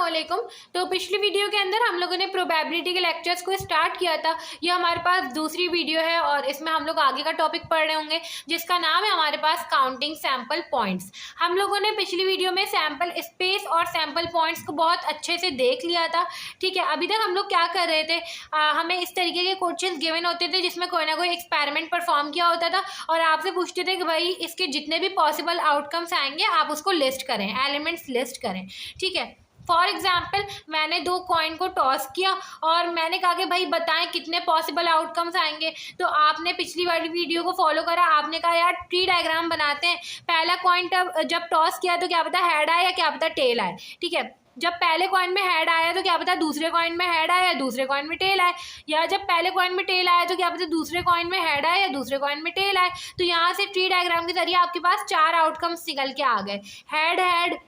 अस्सलामुअलैकुम। तो पिछली वीडियो के अंदर हम लोगों ने प्रोबेबिलिटी के लेक्चर्स को स्टार्ट किया था। ये हमारे पास दूसरी वीडियो है और इसमें हम लोग आगे का टॉपिक पढ़ रहे होंगे जिसका नाम है हमारे पास काउंटिंग सैंपल पॉइंट्स। हम लोगों ने पिछली वीडियो में सैंपल स्पेस और सैंपल पॉइंट्स को बहुत अच्छे से देख लिया था। ठीक है, अभी तक हम लोग क्या कर रहे थे, हमें इस तरीके के क्वेश्चंस गिवन होते थे जिसमें कोई ना कोई एक्सपेरिमेंट परफॉर्म किया होता था और आपसे पूछते थे कि भाई इसके जितने भी पॉसिबल आउटकम्स आएंगे आप उसको लिस्ट करें, एलिमेंट्स लिस्ट करें। ठीक है, फॉर एग्जाम्पल मैंने दो कॉइन को टॉस किया और मैंने कहा कि भाई बताएं कितने पॉसिबल आउटकम्स आएंगे। तो आपने पिछली वाली वीडियो को फॉलो करा, आपने कहा यार ट्री डायग्राम बनाते हैं। पहला कॉइन जब टॉस किया तो क्या पता हेड आए या क्या पता टेल आए। ठीक है, जब पहले कॉइन में हेड आया तो क्या पता दूसरे कॉइन में हेड आया या दूसरे कॉइन में टेल आए, या जब पहले कॉइन में टेल आया तो क्या पता दूसरे कॉइन में हेड आया या दूसरे कॉइन में टेल आए। तो यहाँ से ट्री डायग्राम के जरिए आपके पास चार आउटकम्स निकल के आ गए, हेड हेड,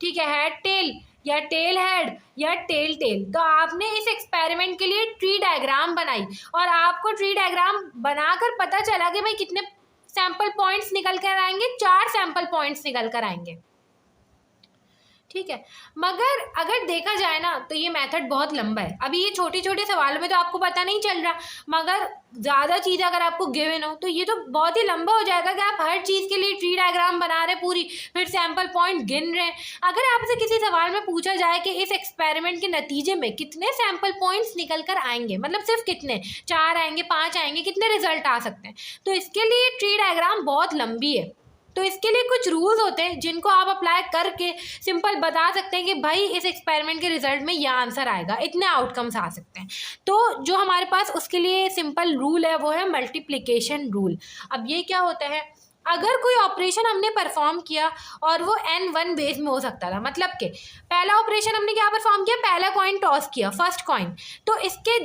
ठीक है, हेड टेल या टेल हेड या टेल टेल। तो आपने इस एक्सपेरिमेंट के लिए ट्री डायग्राम बनाई और आपको ट्री डायग्राम बनाकर पता चला कि भाई कितने सैंपल पॉइंट्स निकल कर आएंगे, चार सैंपल पॉइंट्स निकल कर आएंगे। ठीक है, मगर अगर देखा जाए ना तो ये मेथड बहुत लंबा है। अभी ये छोटे छोटे सवालों में तो आपको पता नहीं चल रहा, मगर ज़्यादा चीज़ अगर आपको गिवन हो तो ये तो बहुत ही लंबा हो जाएगा कि आप हर चीज़ के लिए ट्री डायग्राम बना रहे पूरी, फिर सैंपल पॉइंट गिन रहे हैं। अगर आपसे किसी सवाल में पूछा जाए कि इस एक्सपेरिमेंट के नतीजे में कितने सैंपल पॉइंट्स निकल कर आएंगे, मतलब सिर्फ कितने, 4 आएंगे, 5 आएंगे, कितने रिजल्ट आ सकते हैं, तो इसके लिए ट्री डायग्राम बहुत लंबी है। तो इसके लिए कुछ रूल्स होते हैं जिनको आप अप्लाई करके सिंपल बता सकते हैं कि भाई इस एक्सपेरिमेंट के रिजल्ट में यह आंसर आएगा, इतने आउटकम्स आ सकते हैं। तो जो हमारे पास उसके लिए सिंपल रूल है वो है मल्टीप्लिकेशन रूल। अब ये क्या होता है, अगर कोई ऑपरेशन हमने परफॉर्म किया और वो n1 वेज में हो सकता था, मतलब कि पहला ऑपरेशन हमने क्या परफॉर्म किया, पहला कॉइन टॉस किया, फर्स्ट कॉइन, तो इसके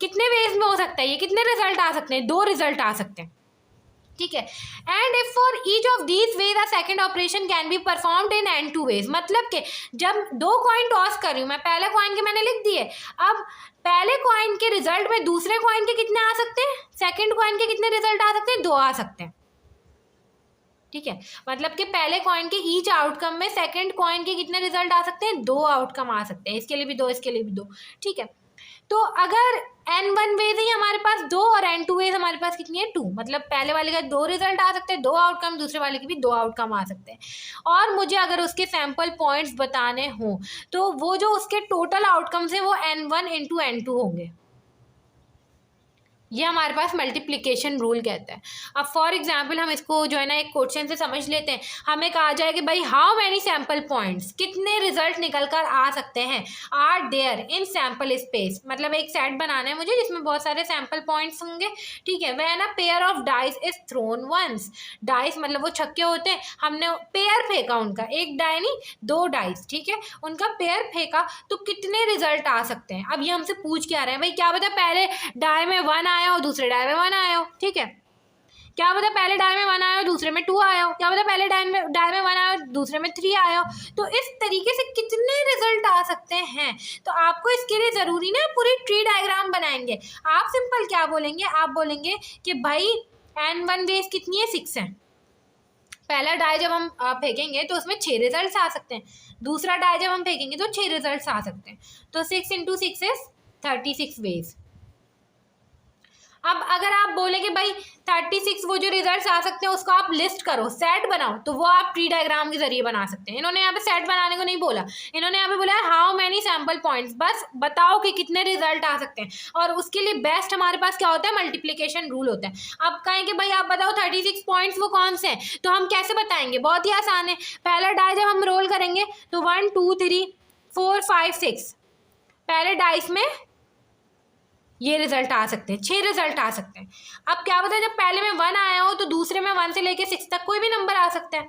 कितने वेज में हो सकता है, ये कितने रिजल्ट आ सकते हैं, 2 रिजल्ट आ सकते हैं। ठीक है, and if for each of these ways a second operation can be performed in n2 ways. मतलब कि जब 2 कॉइन टॉस कर रही हूँ मैं, पहले कॉइन के मैंने लिख दिए, अब पहले कॉइन के रिजल्ट में दूसरे कॉइन के कितने आ सकते हैं, सेकंड कॉइन के कितने रिजल्ट आ सकते हैं, 2 आ सकते हैं। ठीक है, मतलब कि पहले कॉइन के ईच आउटकम में सेकंड कॉइन के कितने रिजल्ट आ सकते हैं, 2 आउटकम आ सकते हैं, इसके लिए भी 2, इसके लिए भी 2। ठीक है, तो अगर n1 वेज ही हमारे पास 2 और n2 वेज हमारे पास कितनी है, 2, मतलब पहले वाले का 2 रिजल्ट आ सकते हैं, 2 आउटकम, दूसरे वाले के भी 2 आउटकम आ सकते हैं। और मुझे अगर उसके सैंपल पॉइंट्स बताने हों तो वो जो उसके टोटल आउटकम्स हैं वो n1 इंटू n2 होंगे। ये हमारे पास मल्टीप्लिकेशन रूल कहता है। अब फॉर एग्जांपल हम इसको जो है ना एक क्वेश्चन से समझ लेते हैं। हमें कहा जाए कि भाई हाउ मैनी सैंपल पॉइंट्स, कितने रिजल्ट निकल कर आ सकते हैं, are there in sample space. मतलब एक सेट बनाना है मुझे जिसमें बहुत सारे सैंपल पॉइंट्स होंगे। ठीक है, when a pair of dice is thrown once, dice मतलब वो छक्के होते हैं, हमने पेयर फेंका उनका, एक डाई नहीं 2 डाइस, ठीक है, उनका पेयर फेंका तो कितने रिजल्ट आ सकते हैं। अब ये हमसे पूछ के आ रहे हैं, भाई क्या पता पहले डाई में 1 आया हो, दूसरे डाई में 1 आया हो। ठीक है, क्या पता पहले डाई में 1 आया हो, दूसरे में 2 आया हो, क्या पता पहले डाई में 1 आया हो, दूसरे में 3 आया हो। तो इस तरीके से कितने रिजल्ट आ सकते हैं। तो आपको इसके लिए ज़रूरी ना पूरी ट्री डायग्राम बनाएंगे। आप सिंपल क्या बोलेंगे, आप बोलेंगे कि भाई n1 वेज कितनी है, 6 है। पहला डाई जब हम फेंकेंगे तो उसमें 6 रिजल्ट आ सकते हैं, दूसरा डाई जब हम फेंकेंगे तो 6 रिजल्ट आ सकते हैं। तो 6 इंटू 6 इज 36 वेज। अब अगर आप बोले कि भाई 36 वो जो रिजल्ट्स आ सकते हैं उसको आप लिस्ट करो, सेट बनाओ, तो वो आप ट्री डायग्राम के जरिए बना सकते हैं। इन्होंने यहाँ पे सेट बनाने को नहीं बोला, इन्होंने यहाँ पे बोला है हाउ मैनी सैंपल पॉइंट्स, बस बताओ कि कितने रिजल्ट आ सकते हैं। और उसके लिए बेस्ट हमारे पास क्या होता है, मल्टीप्लिकेशन रूल होता है। अब कहें कि भाई आप बताओ 36 पॉइंट्स वो कौन से हैं, तो हम कैसे बताएंगे, बहुत ही आसान है। पहला डाई जब हम रोल करेंगे तो 1 2 3 4 5 6, पहले डाइस में ये रिजल्ट आ सकते हैं, 6 रिजल्ट आ सकते हैं। अब क्या पता जब पहले में 1 आया हो तो दूसरे में 1 से लेके 6 तक कोई भी नंबर आ सकता है।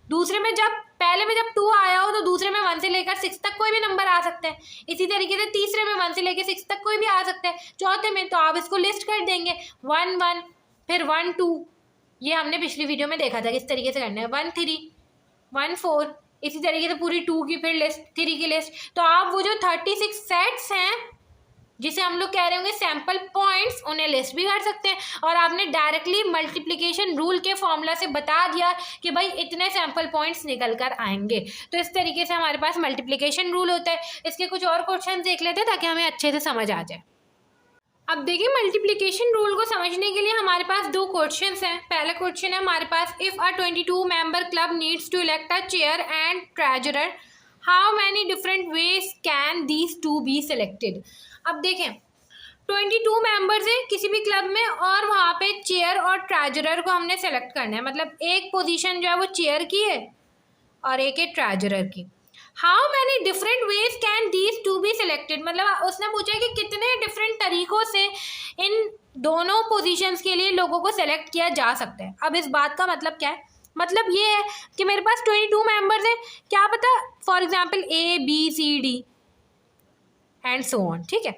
दूसरे में जब पहले में जब 2 आया हो तो दूसरे में 1 से लेकर 6 तक कोई भी नंबर आ सकते हैं। इसी तरीके से तीसरे में 1 से लेकर 6 तक कोई भी आ सकता है। चौथे में तो आप इसको लिस्ट कर देंगे 1 1, फिर 1 2, ये हमने पिछली वीडियो में देखा था किस तरीके से करना है, 1 3 1 4, इसी तरीके से पूरी 2 की फिर लिस्ट, 3 की लिस्ट। तो आप वो जो 36 सेट्स हैं जिसे हम लोग कह रहे होंगे सैम्पल पॉइंट्स, उन्हें लिस्ट भी कर सकते हैं। और आपने डायरेक्टली मल्टीप्लिकेशन रूल के फॉर्मूला से बता दिया कि भाई इतने सैम्पल पॉइंट्स निकल कर आएंगे। तो इस तरीके से हमारे पास मल्टीप्लिकेशन रूल होता है। इसके कुछ और क्वेश्चन देख लेते हैं ताकि हमें अच्छे से समझ आ जाए। अब देखिए मल्टीप्लिकेशन रूल को समझने के लिए हमारे पास दो क्वेश्चंस हैं। पहला क्वेश्चन है हमारे पास, if a 22 member club needs to elect a chair and treasurer, how many different ways can these two be selected. अब देखें 22 मेंबर्स हैं किसी भी क्लब में और वहाँ पे चेयर और ट्रेजरर को हमने सेलेक्ट करना है। मतलब एक पोजीशन जो है वो चेयर की है और एक है ट्रेजरर की। How many different ways can these two be selected, मतलब उसने पूछा कि कितने डिफरेंट तरीकों से इन दोनों पोजीशंस के लिए लोगों को सेलेक्ट किया जा सकता है। अब इस बात का मतलब क्या है, मतलब ये है कि मेरे पास 22 मेंबर्स हैं, क्या पता for example ABCD and so on, ठीक है।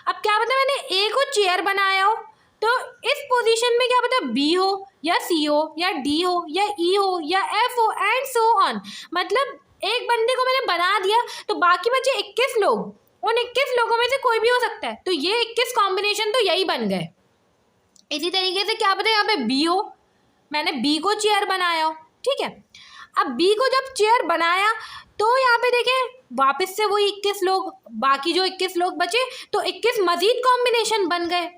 अब क्या पता मैंने A को चेयर बनाया हो तो इस पोजीशन में क्या पता B हो या C हो या D हो या E हो या F हो एंड सो ऑन। मतलब एक बंदे को मैंने बना दिया तो बाकी बचे 21 लोग, उन 21 लोगों में से कोई भी हो सकता है। तो ये 21 कॉम्बिनेशन तो यही बन गए। इसी तरीके से क्या पता यहाँ पे B हो, मैंने B को चेयर बनाया हो, ठीक है। अब B को जब चेयर बनाया तो यहाँ पे देखें वापस से वही 21 लोग, बाकी जो 21 लोग बचे तो 21 मजीद कॉम्बिनेशन बन गए।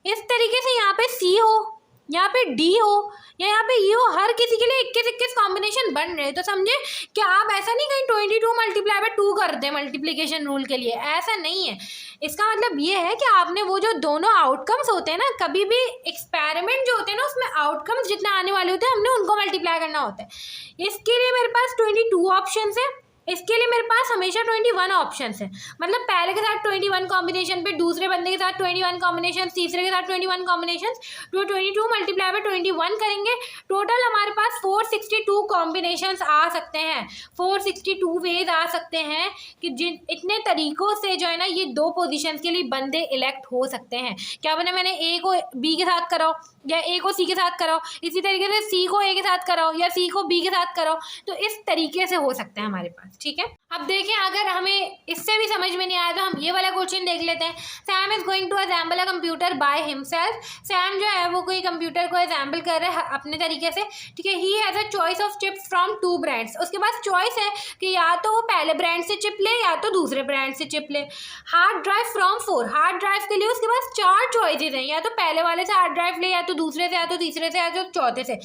इस तरीके से यहाँ पे C हो, यहाँ पे D हो या यहाँ पे E हो, हर किसी के लिए 21 कॉम्बिनेशन बन रहे हैं। तो समझे कि आप ऐसा नहीं कहीं 22 मल्टीप्लाई बाय 2 कर दें मल्टीप्लिकेशन रूल के लिए, ऐसा नहीं है। इसका मतलब ये है कि आपने वो जो दोनों आउटकम्स होते हैं ना, कभी भी एक्सपेरिमेंट जो होते हैं ना उसमें आउटकम्स जितना आने वाले होते हैं हमने उनको मल्टीप्लाई करना होता है। इसके लिए मेरे पास 22 ऑप्शन है, इसके लिए मेरे पास हमेशा 21 ऑप्शन है। मतलब पहले के साथ 21 कॉम्बिनेशन पे, दूसरे बंदे के साथ 21 कॉम्बिनेशन, तीसरे के साथ 21 कॉम्बिनेशन, तो 22 मल्टीप्लाई बाय 21 करेंगे। टोटल हमारे पास 462 कॉम्बिनेशंस आ सकते हैं, 462 वेज आ सकते हैं कि जिन इतने तरीक़ों से जो है ना ये दो पोजीशन के लिए बंदे इलेक्ट हो सकते हैं। क्या बने मैंने A को B के साथ कराओ या A को C के साथ कराओ, इसी तरीके से C को A के साथ कराओ या C को B के साथ कराओ, तो इस तरीके से हो सकता है हमारे पास, ठीक है। अब देखें अगर हमें इससे भी समझ में नहीं आया तो हम ये वाला क्वेश्चन देख लेते हैं। Sam is going to assemble a computer by himself. Sam जो है वो कोई कंप्यूटर को असेंबल कर रहा है अपने तरीके से, ठीक है। He has a choice of chips from 2 brands. उसके पास चॉइस है कि या तो वो पहले ब्रांड से चिप ले या तो दूसरे ब्रांड से चिप ले। Hard drive from 4, hard drive के लिए उसके पास 4 चॉइसेस हैं, या तो पहले वाले से हार्ड ड्राइव ले या तो दूसरे से या तो तीसरे से या तो चौथे से।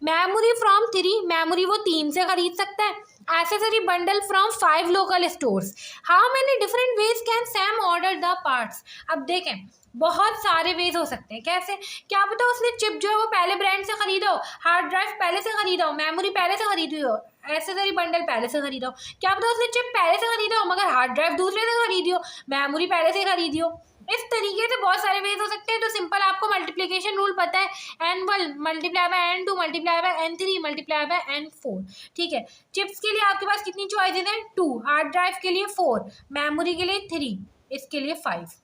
मेमोरी फ्रॉम 3, मेमोरी वो 3 से खरीद सकता है। Accessory bundle from 5 local stores. How many different ways can Sam order the parts. अब देखें बहुत सारे वेज हो सकते हैं। कैसे, क्या पता उसने चिप जो है वो पहले ब्रांड से खरीदा हो, हार्ड ड्राइव पहले से खरीदा हो, मेमोरी पहले से खरीदी हो, एक्सेसरी बंडल पहले से खरीदा हो। क्या पता उसने चिप पहले से खरीदा हो मगर हार्ड ड्राइव दूसरे से खरीदी हो, मेमोरी पहले से खरीदी हो। इस तरीके से बहुत सारे वेज हो सकते हैं। तो सिंपल आपको मल्टीप्लिकेशन रूल पता है, N1 multiply by N2 multiply by N3 multiply by N4, ठीक है। चिप्स के लिए आपके पास कितनी चॉइसेस हैं, 2, हार्ड ड्राइव के लिए 4, मेमोरी के लिए 3, इसके लिए 5।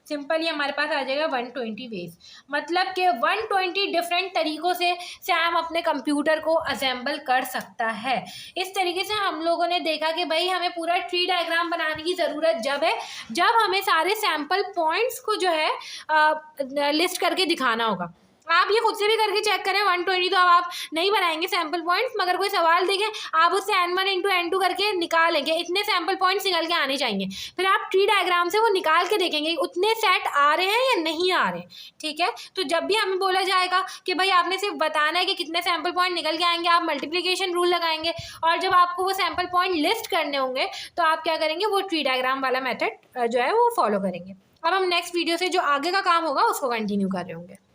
सिंपल ये हमारे पास आ जाएगा 120 वेज। मतलब कि 120 डिफरेंट तरीक़ों से सैम अपने कंप्यूटर को असेंबल कर सकता है। इस तरीके से हम लोगों ने देखा कि भाई हमें पूरा ट्री डायग्राम बनाने की ज़रूरत जब है जब हमें सारे सैम्पल पॉइंट्स को जो है लिस्ट करके दिखाना होगा। आप ये खुद से भी करके चेक करें, 120 तो अब आप नहीं बनाएंगे सैम्पल पॉइंट्स, मगर कोई सवाल देखें आप उससे N1 इंटू N2 करके निकालेंगे, इतने सैम्पल पॉइंट्स निकल के आने चाहिए। फिर आप ट्री डायग्राम से वो निकाल के देखेंगे उतने सेट आ रहे हैं या नहीं आ रहे, ठीक है। तो जब भी हमें बोला जाएगा कि भाई आपने सिर्फ बताना है कि कितने सैम्पल पॉइंट निकल के आएंगे, आप मल्टीप्लिकेशन रूल लगाएंगे, और जब आपको वो सैम्पल पॉइंट लिस्ट करने होंगे तो आप क्या करेंगे, वो ट्री डायग्राम वाला मेथड जो है वो फॉलो करेंगे। अब हम नेक्स्ट वीडियो से जो आगे का काम होगा उसको कंटिन्यू कर रहे होंगे।